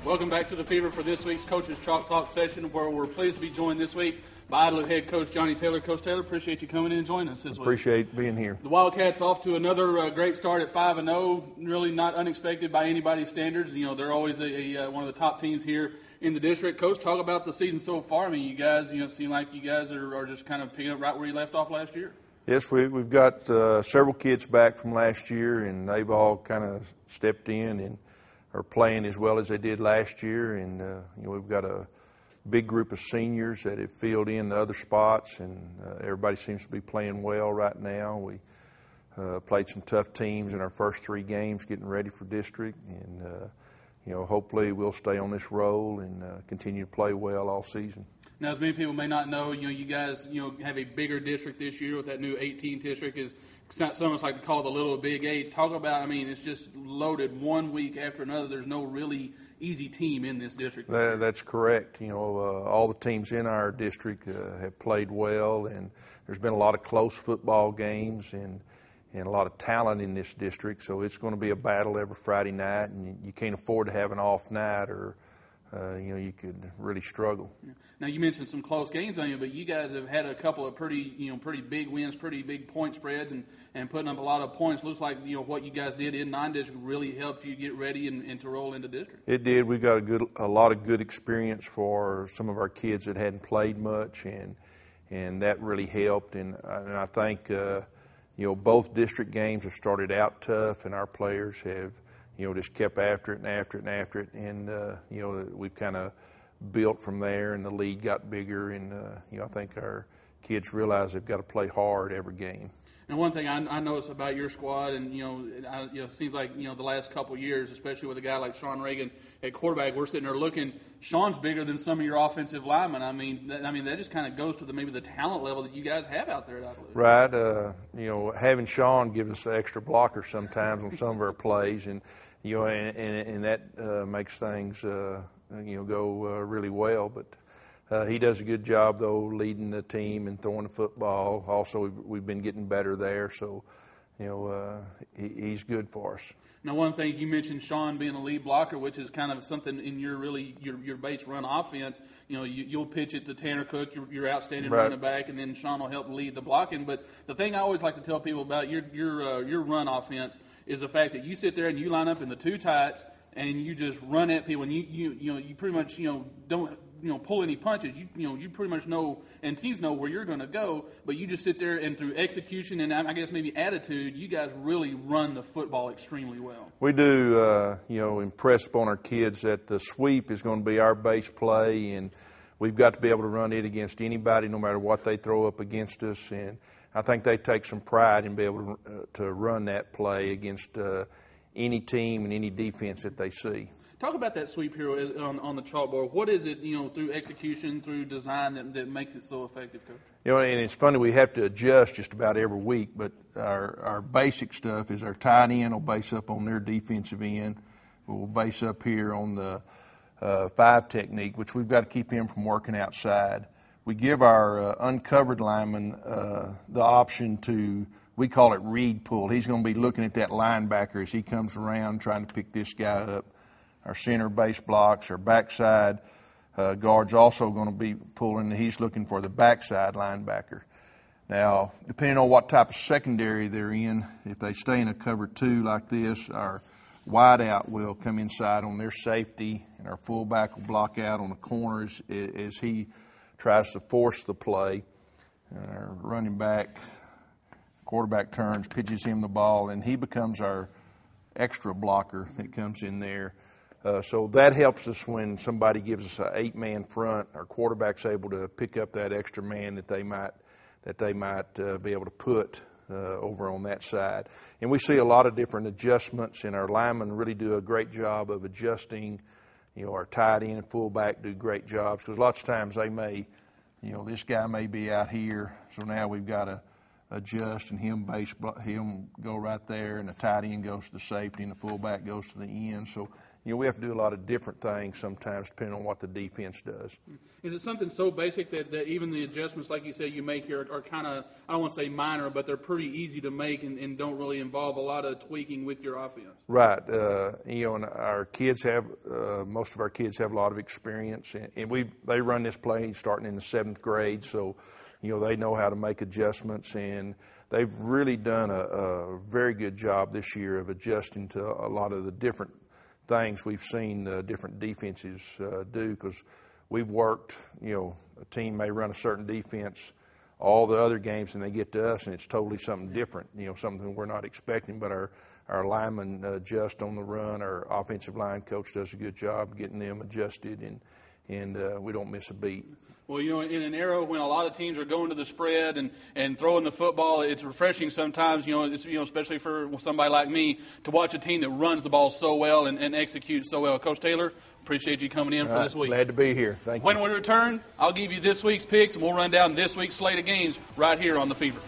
Welcome back to the Fever for this week's Coaches Chalk Talk session, where we're pleased to be joined this week by Idlewood head coach Johnny Taylor. Coach Taylor, appreciate you coming in and joining us this week. Appreciate being here. The Wildcats off to another great start at 5-0. Really not unexpected by anybody's standards. You know, they're always one of the top teams here in the district. Coach, talk about the season so far. I mean, you guys, seem like you guys are just kind of picking up right where you left off last year. Yes, we've got several kids back from last year, and they've all kind of stepped in and are playing as well as they did last year. And we've got a big group of seniors that have filled in the other spots, and everybody seems to be playing well right now. We played some tough teams in our first 3 games, getting ready for district, and hopefully we'll stay on this roll and continue to play well all season. Now, as many people may not know, you guys, have a bigger district this year with that new 18 district. Is some of us like to call it the little Big 8. Talk about, it's just loaded one week after another. There's no really easy team in this district. That's correct. All the teams in our district have played well, and there's been a lot of close football games and a lot of talent in this district. So it's going to be a battle every Friday night, and you can't afford to have an off night, or you could really struggle. Now, you mentioned some close games on you, but you guys have had a couple of pretty big wins, pretty big point spreads, and putting up a lot of points. Looks like what you guys did in non-district really helped you get ready and to roll into district. It did. We got a lot of good experience for some of our kids that hadn't played much, and that really helped. And I think both district games have started out tough, and our players have just kept after it and after it and after it, and we've kind of built from there, and the lead got bigger, and I think our kids realize they've got to play hard every game. And one thing I noticed about your squad, and it seems like the last couple of years, especially with a guy like Sean Reagan at quarterback, we're sitting there looking. Sean's bigger than some of your offensive linemen. That just kind of goes to maybe the talent level that you guys have out there at Idlewood. Right. Having Sean gives us an extra blocker sometimes on some of our plays, and that makes things go really well. But he does a good job, though, leading the team and throwing the football. Also, we've been getting better there, so he's good for us. Now, one thing you mentioned, Sean being a lead blocker, which is kind of something in your base run offense. You'll pitch it to Tanner Cook, your outstanding running back, and then Sean will help lead the blocking. But the thing I always like to tell people about your run offense is the fact that you sit there and you line up in the 2 tights and you just run at people, and you pretty much don't pull any punches. You pretty much know, and teams know where you're going to go, but you just sit there and through execution and I guess maybe attitude, you guys really run the football extremely well. We do, impress upon our kids that the sweep is going to be our base play, and we've got to be able to run it against anybody, no matter what they throw up against us. And I think they take some pride in being able to run that play against any team and any defense that they see. Talk about that sweep here on the chalkboard. What is it, through execution, through design that makes it so effective, Coach? And it's funny, we have to adjust just about every week, but our basic stuff is our tight end will base up on their defensive end. We'll base up here on the 5 technique, which we've got to keep him from working outside. We give our uncovered lineman the option to, we call it read pull. He's going to be looking at that linebacker as he comes around trying to pick this guy up. Our center base blocks, our backside guard's also going to be pulling. He's looking for the backside linebacker. Now, depending on what type of secondary they're in, if they stay in a cover 2 like this, our wideout will come inside on their safety, and our fullback will block out on the corners as he tries to force the play. Our running back, quarterback turns, pitches him the ball, and he becomes our extra blocker that comes in there. So that helps us when somebody gives us an 8-man front. Our quarterback's able to pick up that extra man that they might be able to put over on that side. And we see a lot of different adjustments, and our linemen really do a great job of adjusting. Our tight end and fullback do great jobs, because lots of times they may, this guy may be out here, so now we've got to adjust, and him go right there, and the tight end goes to the safety, and the fullback goes to the end. So we have to do a lot of different things sometimes depending on what the defense does. Is it something so basic that even the adjustments, like you said, you make here are kind of, I don't want to say minor, but they're pretty easy to make and don't really involve a lot of tweaking with your offense? Right. And our kids have, most of our kids have a lot of experience, and they run this play starting in the 7th grade, so, they know how to make adjustments, and they've really done a very good job this year of adjusting to a lot of the different things we've seen different defenses do, because we've worked, a team may run a certain defense all the other games, and they get to us, and it's totally something different, something we're not expecting, but our linemen adjust on the run. Our offensive line coach does a good job getting them adjusted, and we don't miss a beat. Well, in an era when a lot of teams are going to the spread and throwing the football, it's refreshing sometimes, especially for somebody like me, to watch a team that runs the ball so well and executes so well. Coach Taylor, appreciate you coming in for this week. Glad to be here. Thank you. When we return, I'll give you this week's picks, and we'll run down this week's slate of games right here on The Fever.